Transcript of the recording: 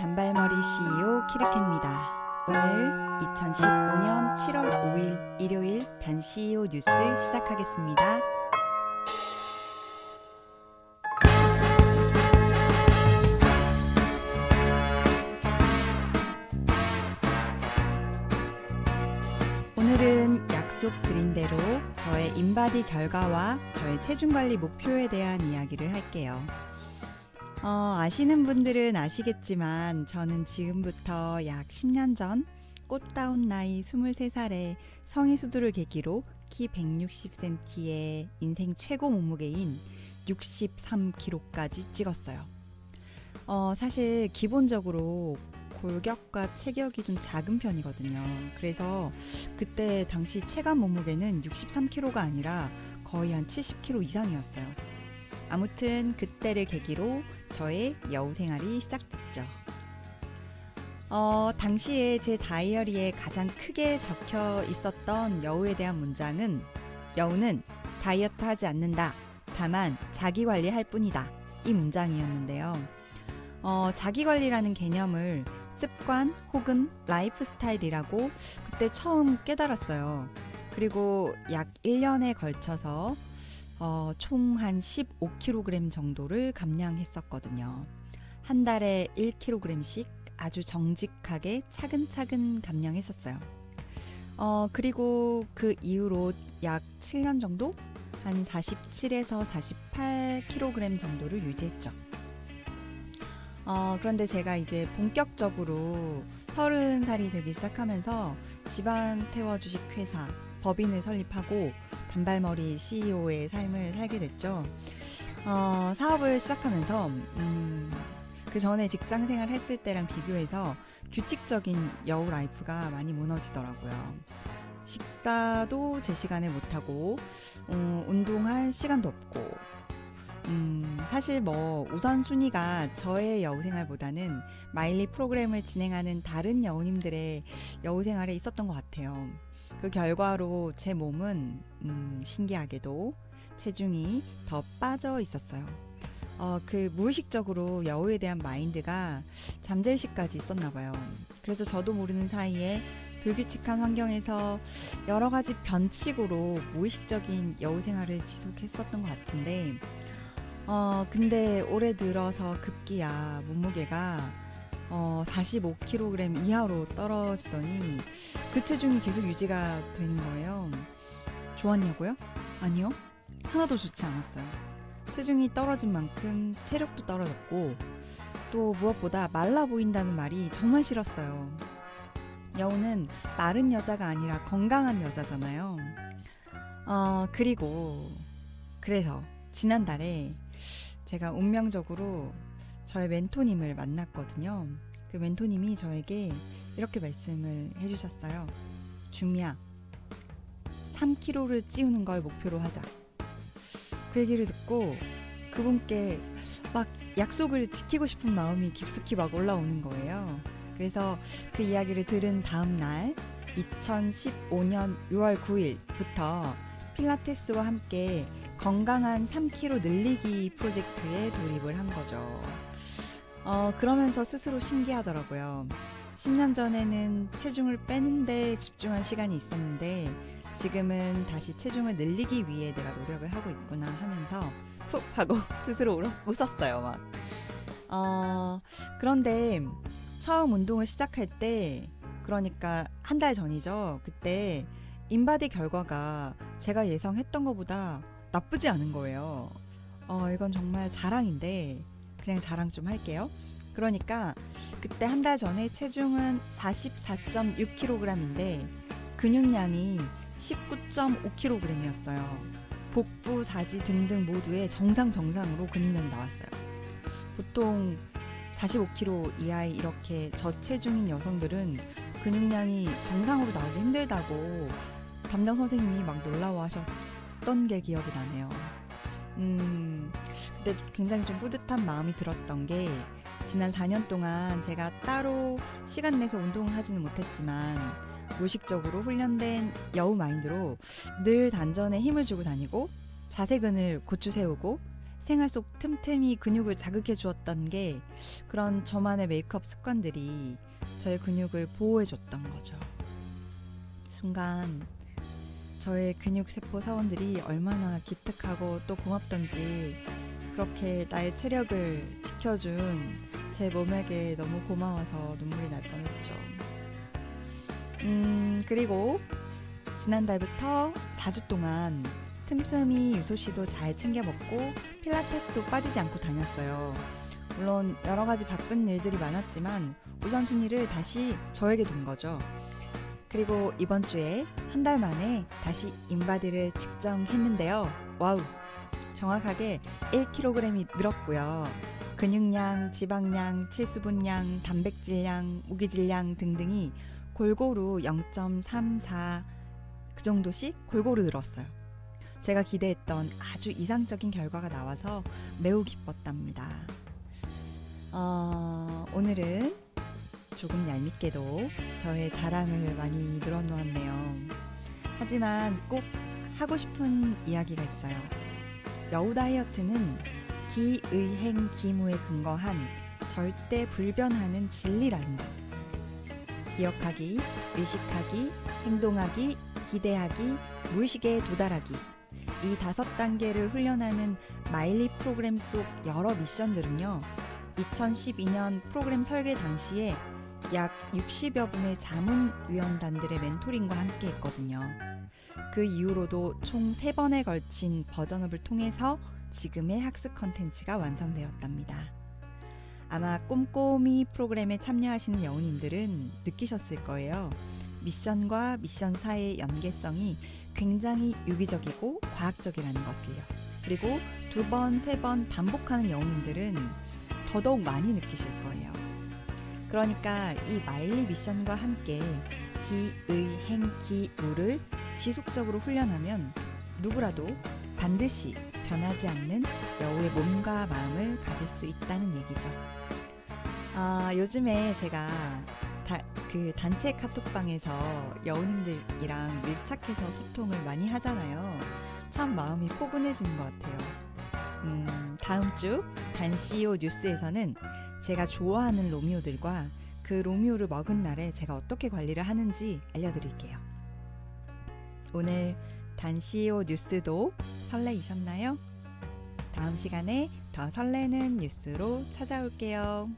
단발머리 CEO 키르케입니다. 오늘 2015년 7월 5일 일요일 단 CEO 뉴스 시작하겠습니다. 오늘은 약속드린 대로 저의 인바디 결과와 저의 체중관리 목표에 대한 이야기를 할게요. 아시는 분들은 아시겠지만 저는 지금부터 약 10년 전 꽃다운 나이 23살에 성인수두를 계기로 키 160cm의 인생 최고 몸무게인 63kg까지 찍었어요. 사실 기본적으로 골격과 체격이 좀 작은 편이거든요. 그래서 그때 당시 체감 몸무게는 63kg가 아니라 거의 한 70kg 이상이었어요. 아무튼 그때를 계기로 저의 여우 생활이 시작됐죠. 당시에 제 다이어리에 가장 크게 적혀 있었던 여우에 대한 문장은 여우는 다이어트 하지 않는다. 다만 자기 관리할 뿐이다. 이 문장이었는데요. 자기 관리라는 개념을 습관 혹은 라이프 스타일이라고 그때 처음 깨달았어요. 그리고 약 1년에 걸쳐서 총 한 15kg 정도를 감량했었거든요. 한 달에 1kg씩 아주 정직하게 차근차근 감량했었어요. 그리고 그 이후로 약 7년 정도? 한 47에서 48kg 정도를 유지했죠. 그런데 제가 이제 본격적으로 30살이 되기 시작하면서 지방 태워 주식 회사 법인을 설립하고 단발머리 CEO의 삶을 살게 됐죠. 사업을 시작하면서 그 전에 직장 생활 했을 때랑 비교해서 규칙적인 여우 라이프가 많이 무너지더라고요. 식사도 제 시간에 못하고 운동할 시간도 없고 사실 우선순위가 저의 여우 생활보다는 마일리 프로그램을 진행하는 다른 여우님들의 여우 생활에 있었던 것 같아요. 그 결과로 제 몸은 신기하게도 체중이 더 빠져 있었어요. 그 무의식적으로 여우에 대한 마인드가 잠재의식까지 있었나 봐요. 그래서 저도 모르는 사이에 불규칙한 환경에서 여러 가지 변칙으로 무의식적인 여우 생활을 지속했었던 것 같은데 근데 올해 들어서 급기야 몸무게가 45kg 이하로 떨어지더니 그 체중이 계속 유지가 되는 거예요. 좋았냐고요? 아니요. 하나도 좋지 않았어요. 체중이 떨어진 만큼 체력도 떨어졌고 또 무엇보다 말라 보인다는 말이 정말 싫었어요. 여우는 마른 여자가 아니라 건강한 여자잖아요. 그래서 지난달에 제가 운명적으로 저의 멘토님을 만났거든요. 그 멘토님이 저에게 이렇게 말씀을 해주셨어요. 준미야, 3kg를 찌우는 걸 목표로 하자. 그 얘기를 듣고 그분께 막 약속을 지키고 싶은 마음이 깊숙이 막 올라오는 거예요. 그래서 그 이야기를 들은 다음 날 2015년 6월 9일부터 필라테스와 함께 건강한 3kg 늘리기 프로젝트에 돌입을 한 거죠. 그러면서 스스로 신기하더라고요. 10년 전에는 체중을 빼는데 집중한 시간이 있었는데 지금은 다시 체중을 늘리기 위해 내가 노력을 하고 있구나 하면서 푹 하고 스스로 웃었어요. 그런데 처음 운동을 시작할 때, 그러니까 한 달 전이죠. 그때 인바디 결과가 제가 예상했던 것보다 나쁘지 않은 거예요. 이건 정말 자랑인데 그냥 자랑 좀 할게요. 그러니까 그때 한 달 전에 체중은 44.6kg인데 근육량이 19.5kg이었어요. 복부, 사지 등등 모두에 정상으로 근육량이 나왔어요. 보통 45kg 이하의 이렇게 저체중인 여성들은 근육량이 정상으로 나오기 힘들다고 담당 선생님이 막 놀라워 하셨던 게 기억이 나네요. 그때 굉장히 좀 뿌듯한 마음이 들었던 게 지난 4년 동안 제가 따로 시간 내서 운동을 하지는 못했지만 무의식적으로 훈련된 여우 마인드로 늘 단전에 힘을 주고 다니고 자세근을 고추 세우고 생활 속 틈틈이 근육을 자극해 주었던 게 그런 저만의 메이크업 습관들이 저의 근육을 보호해 줬던 거죠. 순간 저의 근육세포 사원들이 얼마나 기특하고 또 고맙던지 그렇게 나의 체력을 지켜준 제 몸에게 너무 고마워서 눈물이 날 뻔했죠. 그리고 지난달부터 4주 동안 틈틈이 유소씨도 잘 챙겨 먹고 필라테스도 빠지지 않고 다녔어요. 물론 여러 가지 바쁜 일들이 많았지만 우선순위를 다시 저에게 둔 거죠. 그리고 이번 주에 한 달 만에 다시 인바디를 측정했는데요. 와우! 정확하게 1kg이 늘었고요. 근육량, 지방량, 체수분량, 단백질량, 무기질량 등등이 골고루 0.34 그 정도씩 골고루 늘었어요. 제가 기대했던 아주 이상적인 결과가 나와서 매우 기뻤답니다. 오늘은 조금 얄밉게도 저의 자랑을 많이 늘어놓았네요. 하지만 꼭 하고 싶은 이야기가 있어요. 여우 다이어트는 기의행 기무에 근거한 절대 불변하는 진리라는 것. 기억하기, 의식하기, 행동하기, 기대하기, 무의식에 도달하기. 이 5단계를 훈련하는 마일리 프로그램 속 여러 미션들은요. 2012년 프로그램 설계 당시에 약 60여 분의 자문위원단들의 멘토링과 함께 했거든요. 그 이후로도 총 3번에 걸친 버전업을 통해서 지금의 학습 컨텐츠가 완성되었답니다. 아마 꼼꼼히 프로그램에 참여하시는 여우님들은 느끼셨을 거예요. 미션과 미션 사이의 연계성이 굉장히 유기적이고 과학적이라는 것을요. 그리고 2번, 3번 반복하는 여우님들은 더더욱 많이 느끼실 거예요. 그러니까 이 마일리 미션과 함께 기의행기무를 지속적으로 훈련하면 누구라도 반드시 변하지 않는 여우의 몸과 마음을 가질 수 있다는 얘기죠. 요즘에 제가 그 단체 카톡방에서 여우님들이랑 밀착해서 소통을 많이 하잖아요. 참 마음이 포근해지는 것 같아요. 다음 주 단CEO 뉴스에서는 제가 좋아하는 로미오들과 그 로미오를 먹은 날에 제가 어떻게 관리를 하는지 알려드릴게요. 오늘 단CEO 뉴스도 설레이셨나요? 다음 시간에 더 설레는 뉴스로 찾아올게요.